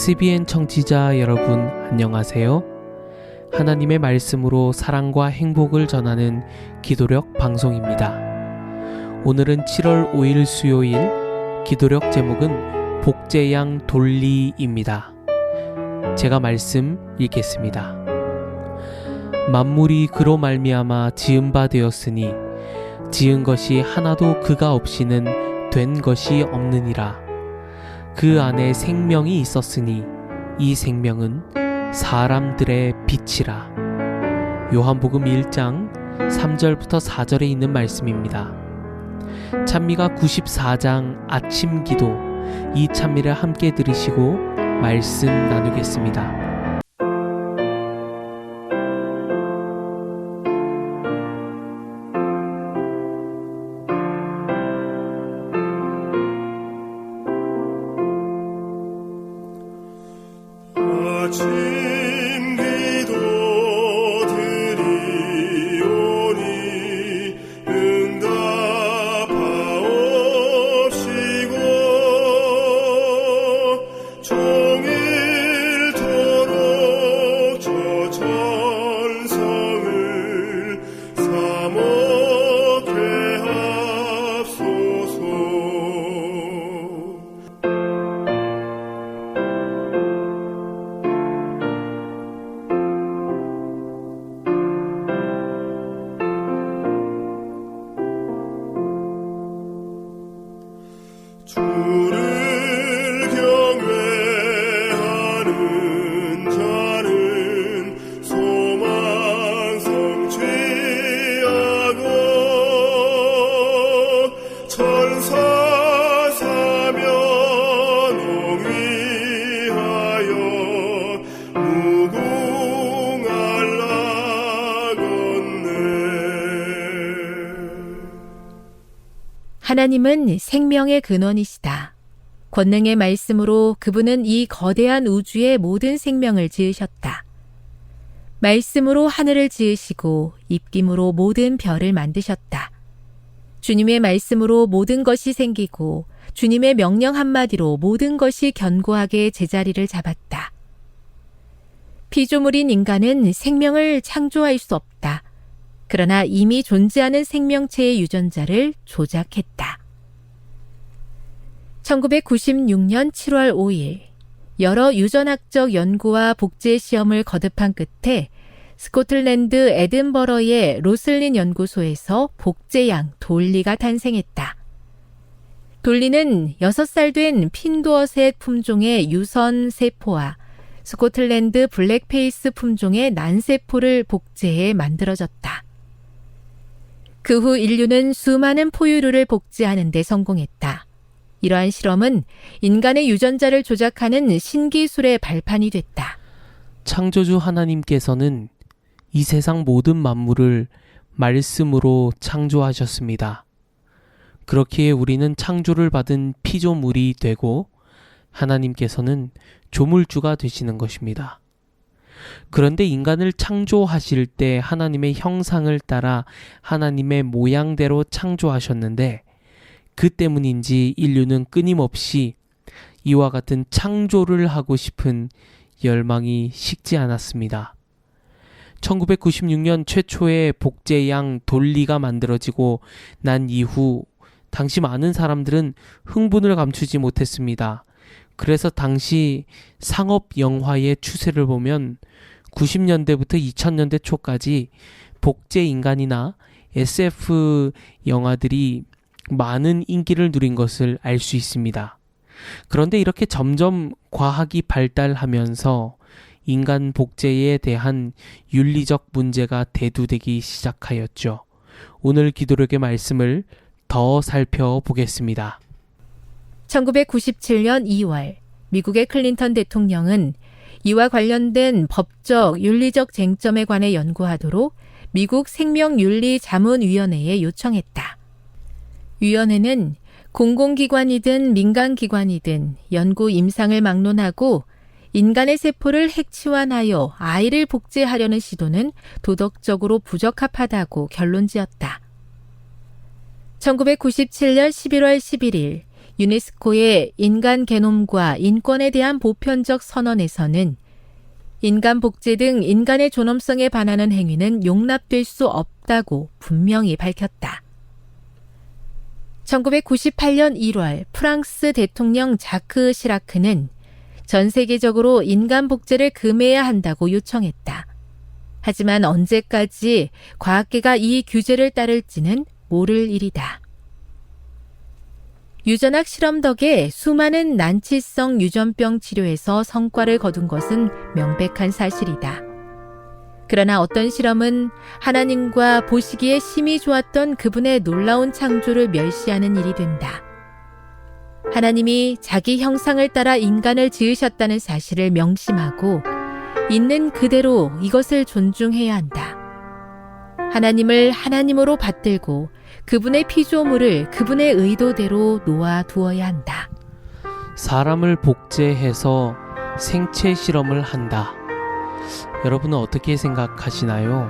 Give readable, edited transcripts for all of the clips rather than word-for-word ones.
SBN 청취자 여러분 안녕하세요. 하나님의 말씀으로 사랑과 행복을 전하는 기도력 방송입니다. 오늘은 7월 5일 수요일, 기도력 제목은 복제양 돌리입니다. 제가 말씀 읽겠습니다. 만물이 그로 말미암아 지은 바 되었으니 지은 것이 하나도 그가 없이는 된 것이 없느니라. 그 안에 생명이 있었으니 이 생명은 사람들의 빛이라. 요한복음 1장 3절부터 4절에 있는 말씀입니다. 찬미가 94장 아침 기도, 이 찬미를 함께 들으시고 말씀 나누겠습니다. 하나님은 생명의 근원이시다. 권능의 말씀으로 그분은 이 거대한 우주의 모든 생명을 지으셨다. 말씀으로 하늘을 지으시고 입김으로 모든 별을 만드셨다. 주님의 말씀으로 모든 것이 생기고 주님의 명령 한마디로 모든 것이 견고하게 제자리를 잡았다. 피조물인 인간은 생명을 창조할 수 없다. 그러나 이미 존재하는 생명체의 유전자를 조작했다. 1996년 7월 5일, 여러 유전학적 연구와 복제 시험을 거듭한 끝에 스코틀랜드 에든버러의 로슬린 연구소에서 복제양 돌리가 탄생했다. 돌리는 6살 된 핀두어셋 품종의 유선 세포와 스코틀랜드 블랙페이스 품종의 난세포를 복제해 만들어졌다. 그 후 인류는 수많은 포유류를 복제하는 데 성공했다. 이러한 실험은 인간의 유전자를 조작하는 신기술의 발판이 됐다. 창조주 하나님께서는 이 세상 모든 만물을 말씀으로 창조하셨습니다. 그렇기에 우리는 창조를 받은 피조물이 되고 하나님께서는 조물주가 되시는 것입니다. 그런데 인간을 창조하실 때 하나님의 형상을 따라 하나님의 모양대로 창조하셨는데 그 때문인지 인류는 끊임없이 이와 같은 창조를 하고 싶은 열망이 식지 않았습니다. 1996년 최초의 복제양 돌리가 만들어지고 난 이후 당시 많은 사람들은 흥분을 감추지 못했습니다. 그래서 당시 상업 영화의 추세를 보면 90년대부터 2000년대 초까지 복제 인간이나 SF 영화들이 많은 인기를 누린 것을 알 수 있습니다. 그런데 이렇게 점점 과학이 발달하면서 인간 복제에 대한 윤리적 문제가 대두되기 시작하였죠. 오늘 기도력의 말씀을 더 살펴보겠습니다. 1997년 2월, 미국의 클린턴 대통령은 이와 관련된 법적, 윤리적 쟁점에 관해 연구하도록 미국 생명윤리자문위원회에 요청했다. 위원회는 공공기관이든 민간기관이든 연구 임상을 막론하고 인간의 세포를 핵치환하여 아이를 복제하려는 시도는 도덕적으로 부적합하다고 결론지었다. 1997년 11월 11일 유네스코의 인간 게놈과 인권에 대한 보편적 선언에서는 인간 복제 등 인간의 존엄성에 반하는 행위는 용납될 수 없다고 분명히 밝혔다. 1998년 1월 프랑스 대통령 자크 시라크는 전 세계적으로 인간 복제를 금해야 한다고 요청했다. 하지만 언제까지 과학계가 이 규제를 따를지는 모를 일이다. 유전학 실험 덕에 수많은 난치성 유전병 치료에서 성과를 거둔 것은 명백한 사실이다. 그러나 어떤 실험은 하나님과 보시기에 심히 좋았던 그분의 놀라운 창조를 멸시하는 일이 된다. 하나님이 자기 형상을 따라 인간을 지으셨다는 사실을 명심하고 있는 그대로 이것을 존중해야 한다. 하나님을 하나님으로 받들고 그분의 피조물을 그분의 의도대로 놓아두어야 한다. 사람을 복제해서 생체 실험을 한다. 여러분은 어떻게 생각하시나요?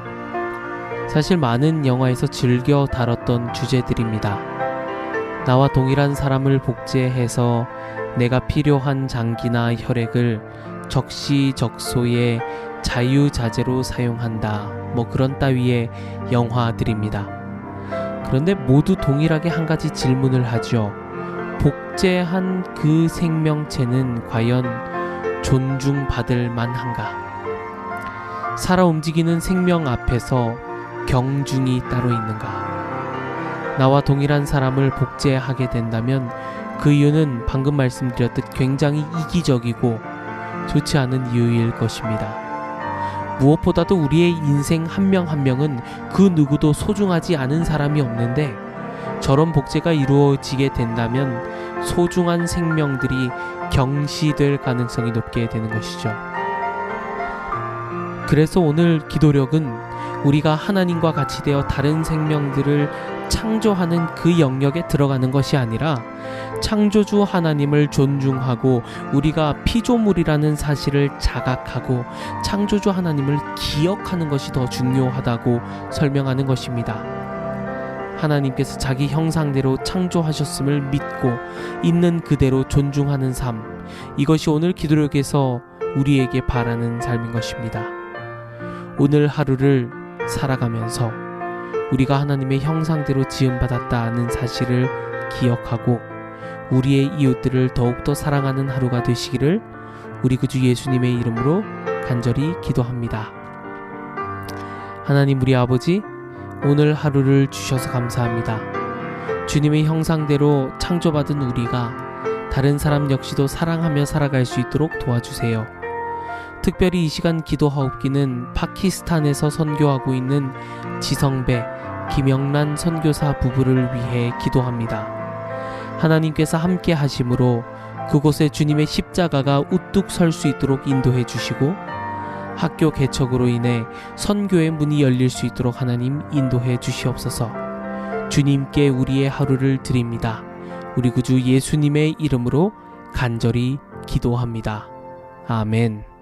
사실 많은 영화에서 즐겨 다뤘던 주제들입니다. 나와 동일한 사람을 복제해서 내가 필요한 장기나 혈액을 적시적소의 자유자재로 사용한다. 뭐 그런 따위의 영화들입니다. 그런데 모두 동일하게 한 가지 질문을 하죠. 복제한 그 생명체는 과연 존중받을 만한가? 살아 움직이는 생명 앞에서 경중이 따로 있는가? 나와 동일한 사람을 복제하게 된다면 그 이유는 방금 말씀드렸듯 굉장히 이기적이고 좋지 않은 이유일 것입니다. 무엇보다도 우리의 인생 한 명 한 명은 그 누구도 소중하지 않은 사람이 없는데 저런 복제가 이루어지게 된다면 소중한 생명들이 경시될 가능성이 높게 되는 것이죠. 그래서 오늘 기도력은 우리가 하나님과 같이 되어 다른 생명들을 창조하는 그 영역에 들어가는 것이 아니라 창조주 하나님을 존중하고 우리가 피조물이라는 사실을 자각하고 창조주 하나님을 기억하는 것이 더 중요하다고 설명하는 것입니다. 하나님께서 자기 형상대로 창조하셨음을 믿고 있는 그대로 존중하는 삶, 이것이 오늘 기도력에서 우리에게 바라는 삶인 것입니다. 오늘 하루를 살아가면서 우리가 하나님의 형상대로 지음받았다는 사실을 기억하고 우리의 이웃들을 더욱더 사랑하는 하루가 되시기를 우리 구주 예수님의 이름으로 간절히 기도합니다. 하나님 우리 아버지, 오늘 하루를 주셔서 감사합니다. 주님의 형상대로 창조받은 우리가 다른 사람 역시도 사랑하며 살아갈 수 있도록 도와주세요. 특별히 이 시간 기도하옵기는 파키스탄에서 선교하고 있는 지성배, 김영란 선교사 부부를 위해 기도합니다. 하나님께서 함께 하심으로 그곳에 주님의 십자가가 우뚝 설 수 있도록 인도해 주시고 학교 개척으로 인해 선교의 문이 열릴 수 있도록 하나님 인도해 주시옵소서. 주님께 우리의 하루를 드립니다. 우리 구주 예수님의 이름으로 간절히 기도합니다. 아멘.